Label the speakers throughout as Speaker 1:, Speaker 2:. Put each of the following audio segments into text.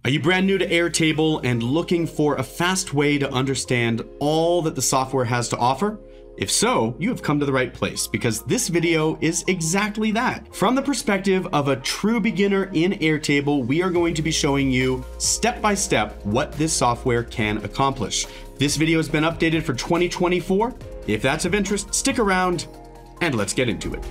Speaker 1: Are you brand new to Airtable and looking for a fast way to understand all that the software has to offer? If so, you have come to the right place because this video is exactly that. From the perspective of a true beginner in Airtable, we are going to be showing you step by step what this software can accomplish. This video has been updated for 2024. If that's of interest, stick around and let's get into it.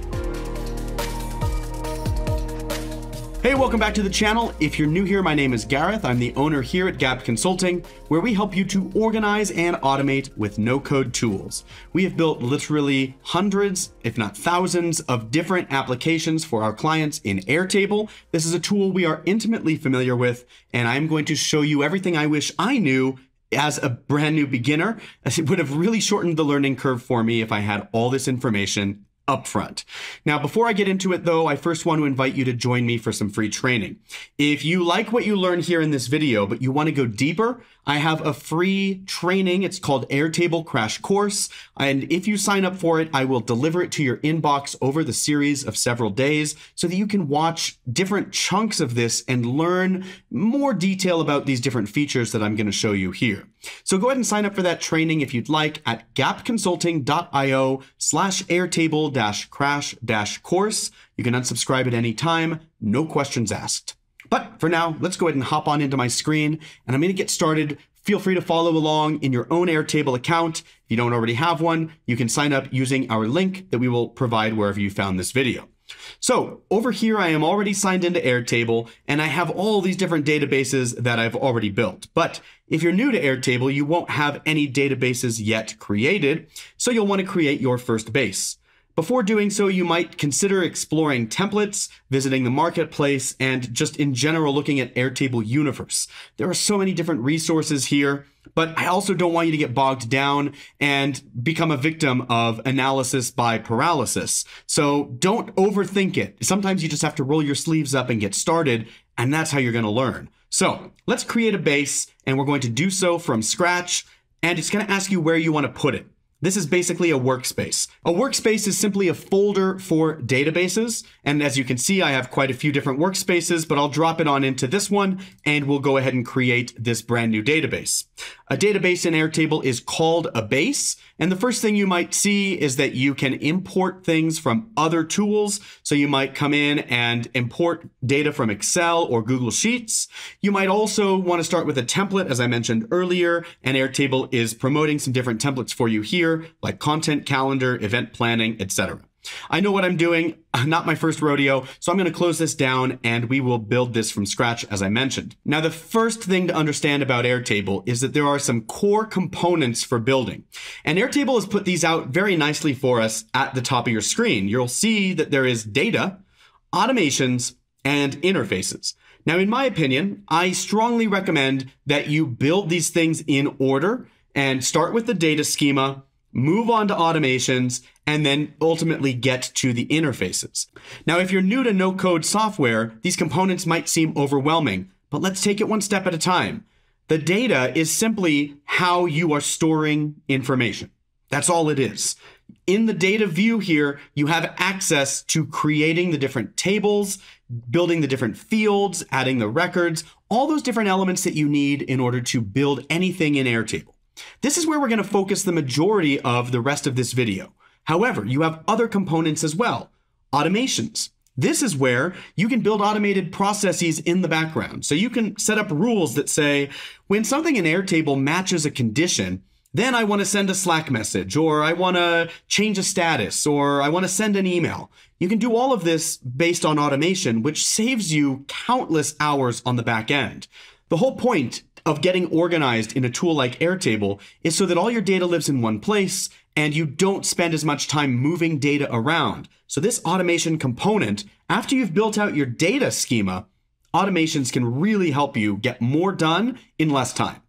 Speaker 1: Hey, welcome back to the channel. If you're new here, my name is Gareth. I'm the owner here at Gareth Consulting, where we help you to organize and automate with no-code tools. We have built literally hundreds, if not thousands, of different applications for our clients in Airtable. This is a tool we are intimately familiar with, and I'm going to show you everything I wish I knew as a brand new beginner, as it would have really shortened the learning curve for me if I had all this information upfront. Now, before I get into it though, I first want to invite you to join me for some free training. If you like what you learn here in this video, but you want to go deeper, I have a free training. It's called Airtable Crash Course. And if you sign up for it, I will deliver it to your inbox over the series of several days so that you can watch different chunks of this and learn more detail about these different features that I'm going to show you here. So go ahead and sign up for that training if you'd like at gapconsulting.io/airtable-crash-course. You can unsubscribe at any time, no questions asked. But for now, let's go ahead and hop on into my screen and I'm going to get started. Feel free to follow along in your own Airtable account. If you don't already have one, you can sign up using our link that we will provide wherever you found this video. So over here, I am already signed into Airtable and I have all these different databases that I've already built. But if you're new to Airtable, you won't have any databases yet created, so you'll want to create your first base. Before doing so, you might consider exploring templates, visiting the marketplace, and just in general looking at Airtable Universe. There are so many different resources here, but I also don't want you to get bogged down and become a victim of analysis by paralysis. So don't overthink it. Sometimes you just have to roll your sleeves up and get started, and that's how you're going to learn. So let's create a base, and we're going to do so from scratch, and it's going to ask you where you want to put it. This is basically a workspace. A workspace is simply a folder for databases. And as you can see, I have quite a few different workspaces, but I'll drop it on into this one and we'll go ahead and create this brand new database. A database in Airtable is called a base. And the first thing you might see is that you can import things from other tools. So you might come in and import data from Excel or Google Sheets. You might also want to start with a template, as I mentioned earlier, and Airtable is promoting some different templates for you here, like content calendar, event planning, etc. I know what I'm doing, not my first rodeo, so I'm going to close this down and we will build this from scratch, as I mentioned. Now, the first thing to understand about Airtable is that there are some core components for building. And Airtable has put these out very nicely for us at the top of your screen. You'll see that there is data, automations, and interfaces. Now, in my opinion, I strongly recommend that you build these things in order and start with the data schema, move on to automations, and then ultimately get to the interfaces. Now, if you're new to no-code software, these components might seem overwhelming, but let's take it one step at a time. The data is simply how you are storing information. That's all it is. In the data view here, you have access to creating the different tables, building the different fields, adding the records, all those different elements that you need in order to build anything in Airtable. This is where we're going to focus the majority of the rest of this video. However, you have other components as well. Automations. This is where you can build automated processes in the background. So you can set up rules that say, when something in Airtable matches a condition, then I want to send a Slack message, or I want to change a status, or I want to send an email. You can do all of this based on automation, which saves you countless hours on the back end. The whole point of getting organized in a tool like Airtable is so that all your data lives in one place and you don't spend as much time moving data around. So this automation component, after you've built out your data schema, automations can really help you get more done in less time.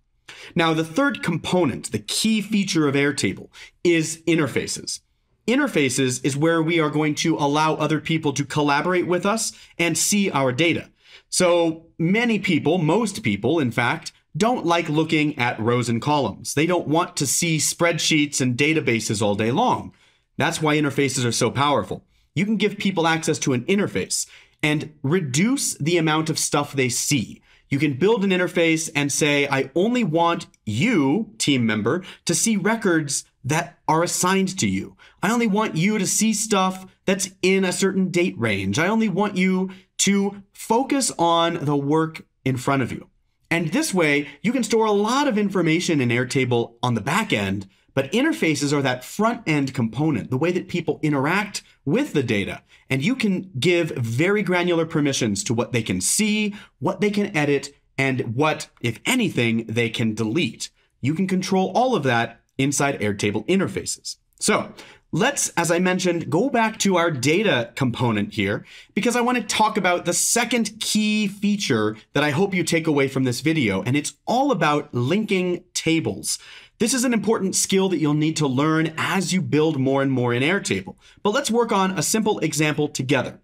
Speaker 1: Now, the third component, the key feature of Airtable, is interfaces. Interfaces is where we are going to allow other people to collaborate with us and see our data. So many people, most people, in fact, don't like looking at rows and columns. They don't want to see spreadsheets and databases all day long. That's why interfaces are so powerful. You can give people access to an interface and reduce the amount of stuff they see. You can build an interface and say, I only want you, team member, to see records that are assigned to you. I only want you to see stuff that's in a certain date range. I only want you to focus on the work in front of you. And this way, you can store a lot of information in Airtable on the back end, but interfaces are that front end component, the way that people interact with the data. And you can give very granular permissions to what they can see, what they can edit, and what, if anything, they can delete. You can control all of that inside Airtable interfaces. So let's, as I mentioned, go back to our data component here, because I want to talk about the second key feature that I hope you take away from this video, and it's all about linking tables. This is an important skill that you'll need to learn as you build more and more in Airtable. But let's work on a simple example together.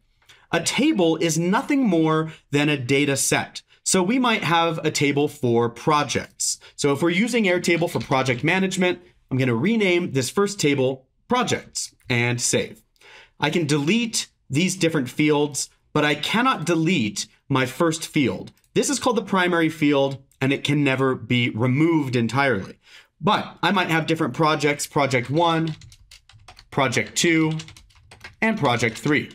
Speaker 1: A table is nothing more than a data set. So we might have a table for projects. So if we're using Airtable for project management, I'm going to rename this first table projects and save. I can delete these different fields, but I cannot delete my first field. This is called the primary field, and it can never be removed entirely. But I might have different projects, project 1, project 2, and project 3.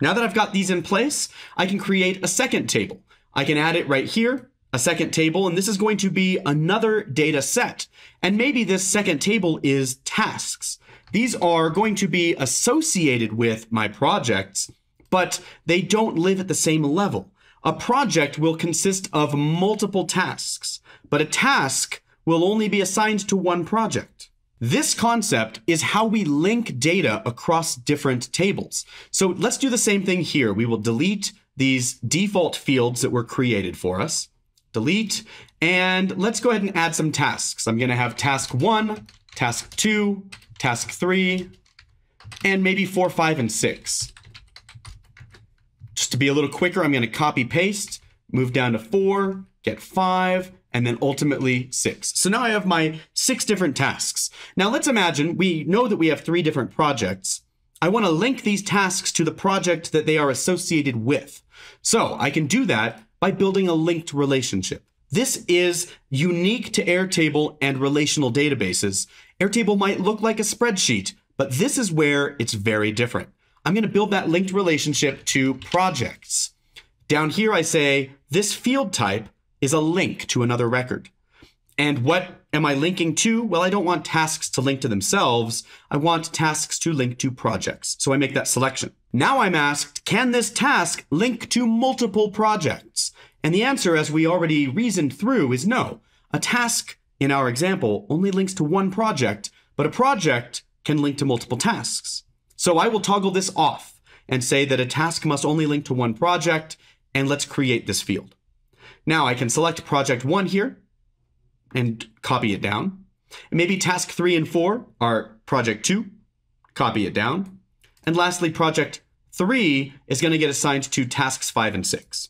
Speaker 1: Now that I've got these in place, I can create a second table. I can add it right here, a second table, and this is going to be another data set. And maybe this second table is tasks. These are going to be associated with my projects, but they don't live at the same level. A project will consist of multiple tasks, but a task will only be assigned to one project. This concept is how we link data across different tables. So let's do the same thing here. We will delete these default fields that were created for us. Delete, and let's go ahead and add some tasks. I'm going to have task 1, task 2, task 3, and maybe 4, 5, and 6. Just to be a little quicker, I'm going to copy paste, move down to 4, get 5, and then ultimately 6. So now I have my 6 different tasks. Now let's imagine we know that we have 3 different projects. I want to link these tasks to the project that they are associated with. So I can do that by building a linked relationship. This is unique to Airtable and relational databases. Airtable might look like a spreadsheet, but this is where it's very different. I'm going to build that linked relationship to projects. Down here, I say this field type is a link to another record. And what am I linking to? Well, I don't want tasks to link to themselves. I want tasks to link to projects. So I make that selection. Now I'm asked, can this task link to multiple projects? And the answer, as we already reasoned through, is no. A task, in our example, only links to one project, but a project can link to multiple tasks. So I will toggle this off and say that a task must only link to one project, and let's create this field. Now I can select project 1 here and copy it down. And maybe task 3 and 4 are project 2, copy it down. And lastly, project 3 is going to get assigned to tasks 5 and 6.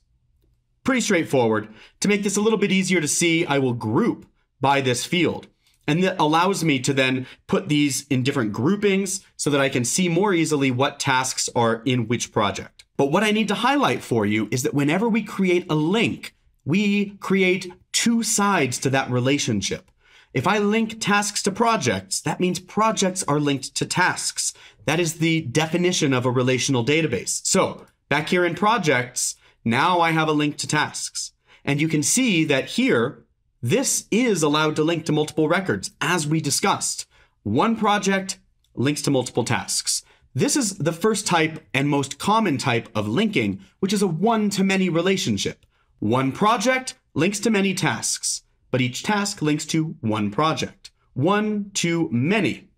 Speaker 1: Pretty straightforward. To make this a little bit easier to see, I will group by this field. And that allows me to then put these in different groupings so that I can see more easily what tasks are in which project. But what I need to highlight for you is that whenever we create a link, we create 2 sides to that relationship. If I link tasks to projects, that means projects are linked to tasks. That is the definition of a relational database. So back here in projects, now I have a link to tasks. And you can see that here, this is allowed to link to multiple records, as we discussed. One project links to multiple tasks. This is the first type and most common type of linking, which is a one-to-many relationship. One project links to many tasks, but each task links to one project. One to many.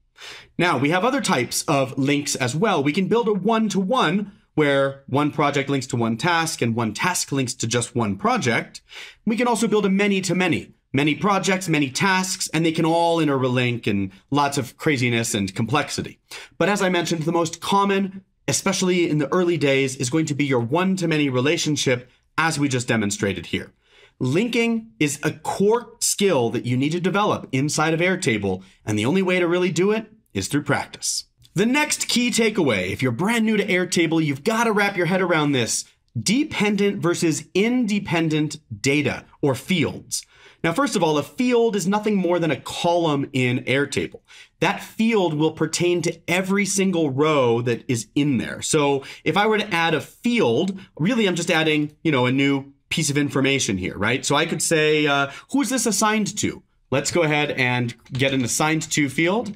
Speaker 1: Now, we have other types of links as well. We can build a one-to-one where one project links to one task and one task links to just one project. We can also build a many-to-many. Many projects, many tasks, and they can all interlink and lots of craziness and complexity. But as I mentioned, the most common, especially in the early days, is going to be your one-to-many relationship, as we just demonstrated here. Linking is a core skill that you need to develop inside of Airtable, and the only way to really do it is through practice. The next key takeaway, if you're brand new to Airtable, you've got to wrap your head around this. dependent versus independent data or fields. Now, first of all, a field is nothing more than a column in Airtable. That field will pertain to every single row that is in there. So if I were to add a field, really I'm just adding, a new piece of information here, right? So I could say, who's this assigned to? Let's go ahead and get an assigned to field.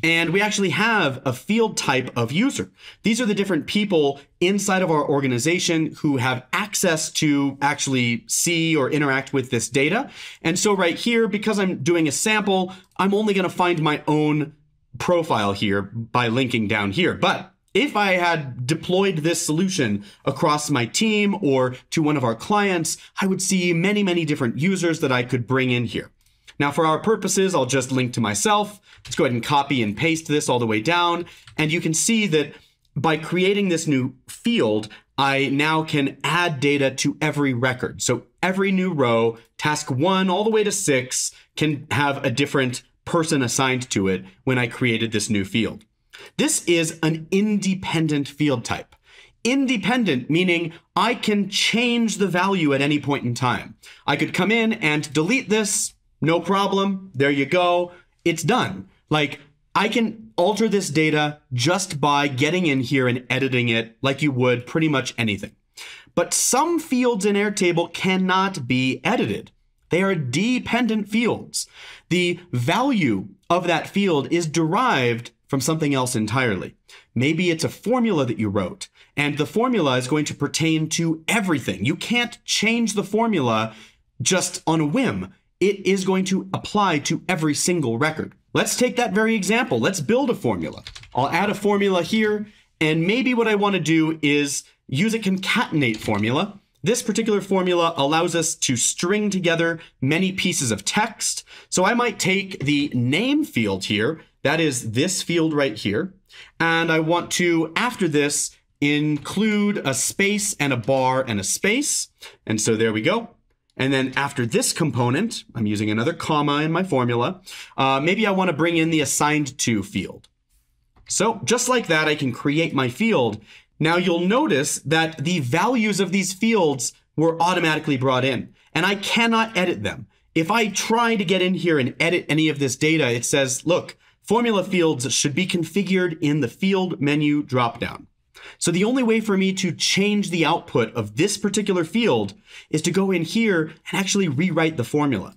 Speaker 1: And we actually have a field type of user. These are the different people inside of our organization who have access to actually see or interact with this data. And so right here, because I'm doing a sample, I'm only going to find my own profile here by linking down here. But if I had deployed this solution across my team or to one of our clients, I would see many, many different users that I could bring in here. Now, for our purposes, I'll just link to myself. Let's go ahead and copy and paste this all the way down. And you can see that by creating this new field, I now can add data to every record. So every new row, task 1 all the way to 6, can have a different person assigned to it when I created this new field. This is an independent field type. Independent meaning I can change the value at any point in time. I could come in and delete this. No problem. There you go. It's done. Like, I can alter this data just by getting in here and editing it like you would pretty much anything. But some fields in Airtable cannot be edited. They are dependent fields. The value of that field is derived from something else entirely. Maybe it's a formula that you wrote, and the formula is going to pertain to everything. You can't change the formula just on a whim. It is going to apply to every single record. Let's take that very example. Let's build a formula. I'll add a formula here, and maybe what I want to do is use a concatenate formula. This particular formula allows us to string together many pieces of text. So I might take the name field here, that is this field right here, and I want to, after this, include a space and a bar and a space. And so there we go. And then after this component, I'm using another comma in my formula. Maybe I want to bring in the assigned to field. So just like that, I can create my field. Now you'll notice that the values of these fields were automatically brought in, and I cannot edit them. If I try to get in here and edit any of this data, it says, look, formula fields should be configured in the field menu dropdown. So the only way for me to change the output of this particular field is to go in here and actually rewrite the formula.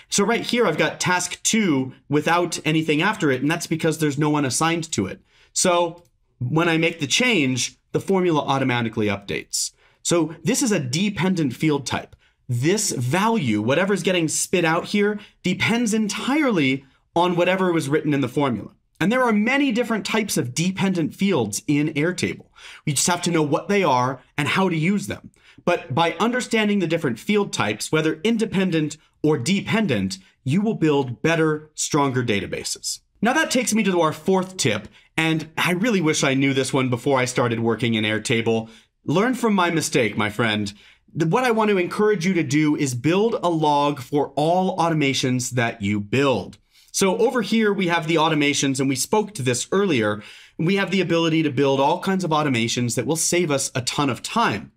Speaker 1: So right here, I've got task 2 without anything after it, and that's because there's no one assigned to it. So when I make the change, the formula automatically updates. So this is a dependent field type. This value, whatever's getting spit out here, depends entirely on whatever was written in the formula. And there are many different types of dependent fields in Airtable. We just have to know what they are and how to use them. But by understanding the different field types, whether independent or dependent, you will build better, stronger databases. Now that takes me to our 4th tip, and I really wish I knew this one before I started working in Airtable. Learn from my mistake, my friend. What I want to encourage you to do is build a log for all automations that you build. So over here, we have the automations, and we spoke to this earlier. We have the ability to build all kinds of automations that will save us a ton of time.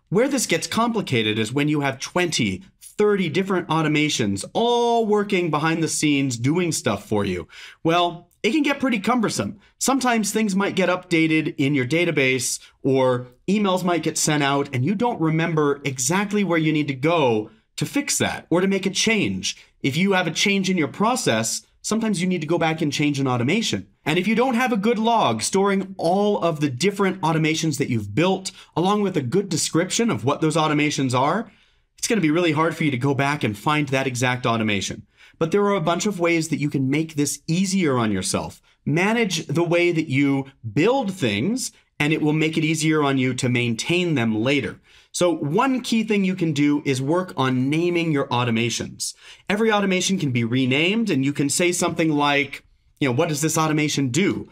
Speaker 1: Where this gets complicated is when you have 20, 30 different automations all working behind the scenes doing stuff for you. Well, it can get pretty cumbersome. Sometimes things might get updated in your database, or emails might get sent out, and you don't remember exactly where you need to go to fix that or to make a change. If you have a change in your process, sometimes you need to go back and change an automation. And if you don't have a good log storing all of the different automations that you've built, along with a good description of what those automations are, it's going to be really hard for you to go back and find that exact automation. But there are a bunch of ways that you can make this easier on yourself. Manage the way that you build things, and it will make it easier on you to maintain them later. So one key thing you can do is work on naming your automations. Every automation can be renamed, and you can say something like, what does this automation do?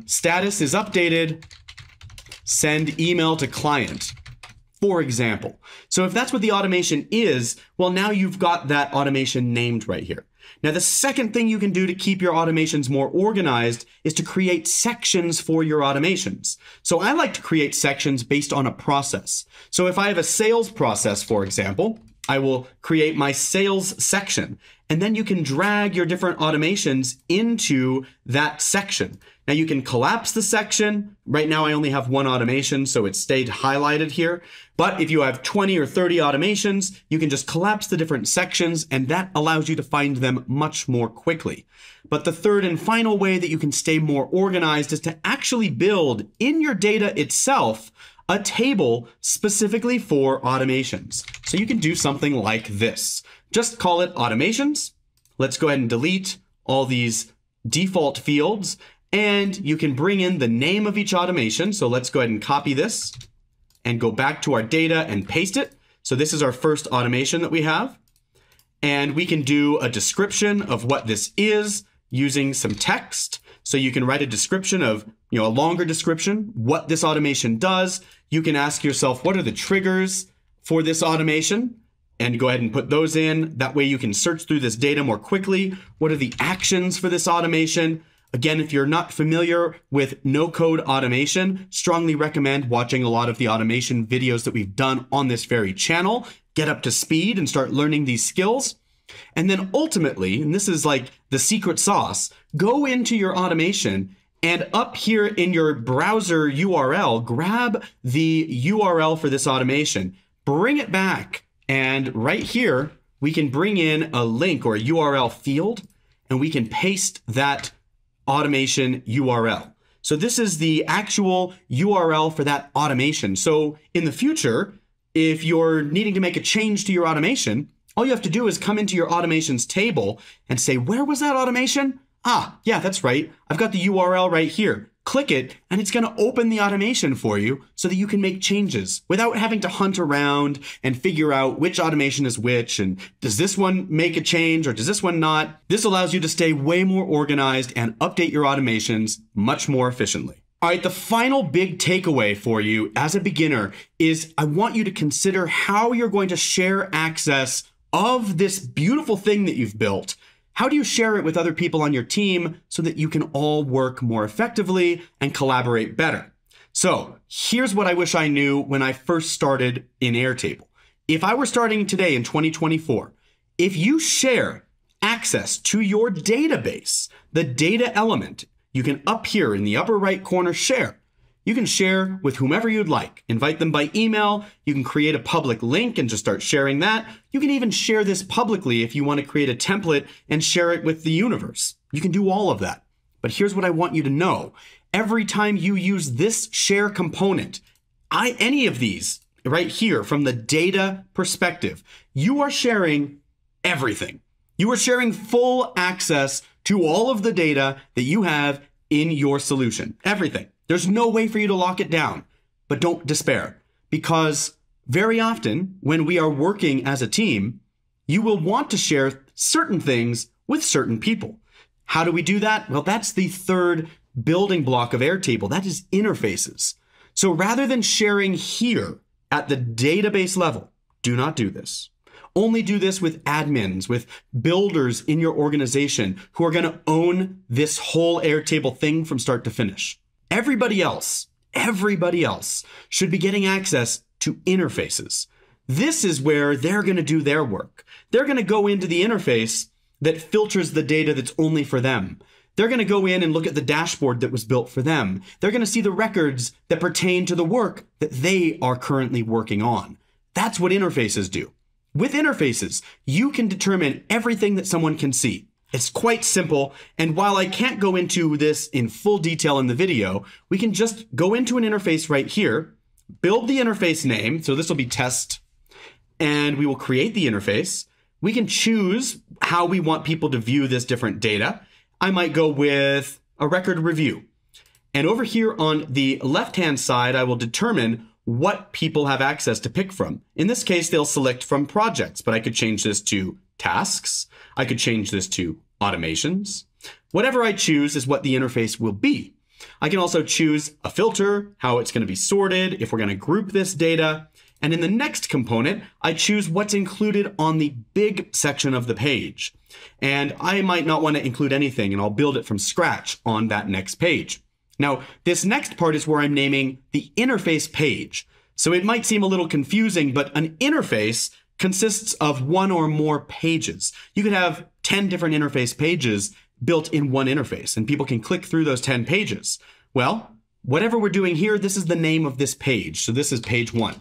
Speaker 1: Status is updated, send email to client. for example. So if that's what the automation is, well, now you've got that automation named right here. Now, the second thing you can do to keep your automations more organized is to create sections for your automations. So I like to create sections based on a process. So if I have a sales process, for example, I will create my sales section, and then you can drag your different automations into that section. Now you can collapse the section. Right now I only have one automation, so it stayed highlighted here. But if you have 20 or 30 automations, you can just collapse the different sections, and that allows you to find them much more quickly. But the third and final way that you can stay more organized is to actually build in your data itself a table specifically for automations. So you can do something like this. Just call it automations. Let's go ahead and delete all these default fields, and you can bring in the name of each automation. So let's go ahead and copy this and go back to our data and paste it. So this is our first automation that we have. And we can do a description of what this is using some text. So you can write a description of, a longer description, what this automation does. You can ask yourself, what are the triggers for this automation? And go ahead and put those in. That way you can search through this data more quickly. What are the actions for this automation? Again, if you're not familiar with no-code automation, strongly recommend watching a lot of the automation videos that we've done on this very channel. Get up to speed and start learning these skills. And then ultimately, and this is like the secret sauce, go into your automation and up here in your browser URL, grab the URL for this automation, bring it back. And right here, we can bring in a link or a URL field, and we can paste that automation URL. So this is the actual URL for that automation. So in the future, if you're needing to make a change to your automation, all you have to do is come into your automations table and say, where was that automation? Ah, yeah, that's right. I've got the URL right here. Click it, and it's going to open the automation for you so that you can make changes without having to hunt around and figure out which automation is which, and does this one make a change or does this one not? This allows you to stay way more organized and update your automations much more efficiently. All right, the final big takeaway for you as a beginner is I want you to consider how you're going to share access of this beautiful thing that you've built. How do you share it with other people on your team so that you can all work more effectively and collaborate better? So here's what I wish I knew when I first started in Airtable. If I were starting today in 2024, if you share access to your database, the data element, you can up here in the upper right corner share. You can share with whomever you'd like. Invite them by email. You can create a public link and just start sharing that. You can even share this publicly if you want to create a template and share it with the universe. You can do all of that. But here's what I want you to know. Every time you use this share component, any of these right here from the data perspective, you are sharing everything. You are sharing full access to all of the data that you have in your solution. Everything. There's no way for you to lock it down, but don't despair, because very often when we are working as a team, you will want to share certain things with certain people. How do we do that? Well, that's the third building block of Airtable. That is interfaces. So rather than sharing here at the database level, do not do this. Only do this with admins, with builders in your organization who are going to own this whole Airtable thing from start to finish. Everybody else should be getting access to interfaces. This is where they're going to do their work. They're going to go into the interface that filters the data that's only for them. They're going to go in and look at the dashboard that was built for them. They're going to see the records that pertain to the work that they are currently working on. That's what interfaces do. With interfaces, you can determine everything that someone can see. It's quite simple, and while I can't go into this in full detail in the video, we can just go into an interface right here, build the interface name, so this will be test, and we will create the interface. We can choose how we want people to view this different data. I might go with a record review. And over here on the left-hand side, I will determine what people have access to pick from. In this case, they'll select from projects, but I could change this to tasks. I could change this to automations. Whatever I choose is what the interface will be. I can also choose a filter, how it's going to be sorted, if we're going to group this data. And in the next component, I choose what's included on the big section of the page. And I might not want to include anything, and I'll build it from scratch on that next page. Now, this next part is where I'm naming the interface page. So it might seem a little confusing, but an interface consists of one or more pages. You could have 10 different interface pages built in one interface, and people can click through those 10 pages. Well, whatever we're doing here, this is the name of this page. So this is page 1.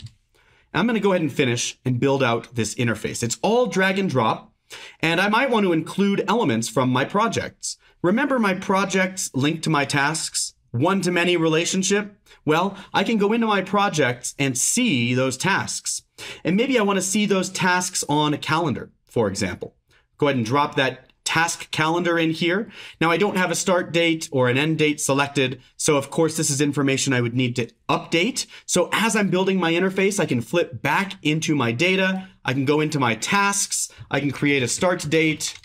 Speaker 1: I'm going to go ahead and finish and build out this interface. It's all drag and drop, and I might want to include elements from my projects. Remember my projects linked to my tasks? One-to-many relationship? Well, I can go into my projects and see those tasks. And maybe I want to see those tasks on a calendar, for example. Go ahead and drop that task calendar in here. Now, I don't have a start date or an end date selected, so of course this is information I would need to update. So as I'm building my interface, I can flip back into my data. I can go into my tasks. I can create a start date.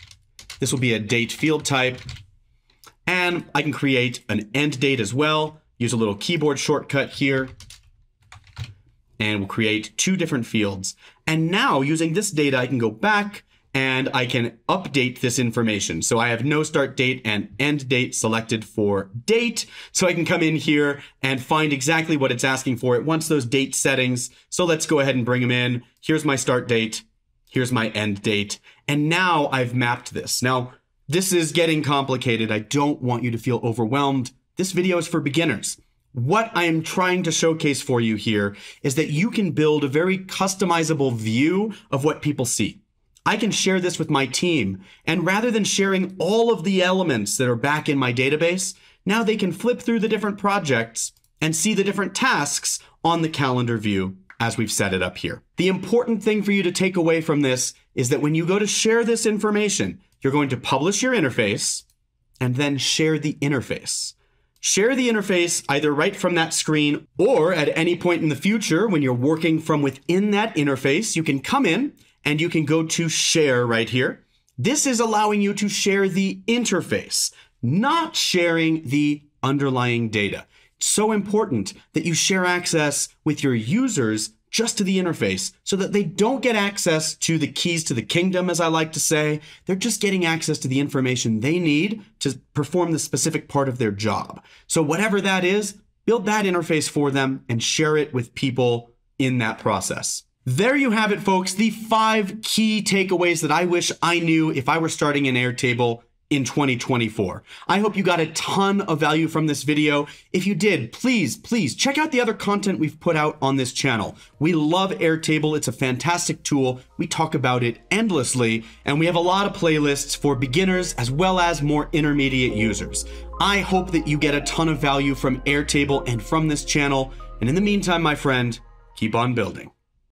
Speaker 1: This will be a date field type. And I can create an end date as well. Use a little keyboard shortcut here. And we'll create 2 different fields. And now using this data, I can go back and I can update this information. So I have no start date and end date selected for date. So I can come in here and find exactly what it's asking for. It wants those date settings. So let's go ahead and bring them in. Here's my start date. Here's my end date. And now I've mapped this. Now, this is getting complicated. I don't want you to feel overwhelmed. This video is for beginners. What I am trying to showcase for you here is that you can build a very customizable view of what people see. I can share this with my team, and rather than sharing all of the elements that are back in my database, now they can flip through the different projects and see the different tasks on the calendar view as we've set it up here. The important thing for you to take away from this is that when you go to share this information, you're going to publish your interface and then share the interface. Share the interface either right from that screen or at any point in the future when you're working from within that interface, you can come in and you can go to share right here. This is allowing you to share the interface, not sharing the underlying data. It's so important that you share access with your users just to the interface so that they don't get access to the keys to the kingdom, as I like to say. They're just getting access to the information they need to perform the specific part of their job. So whatever that is, build that interface for them and share it with people in that process. There you have it, folks, the 5 key takeaways that I wish I knew if I were starting an Airtable in 2024. I hope you got a ton of value from this video. If you did, please check out the other content we've put out on this channel. We love Airtable. It's a fantastic tool. We talk about it endlessly, and we have a lot of playlists for beginners as well as more intermediate users. I hope that you get a ton of value from Airtable and from this channel. And in the meantime, my friend, keep on building.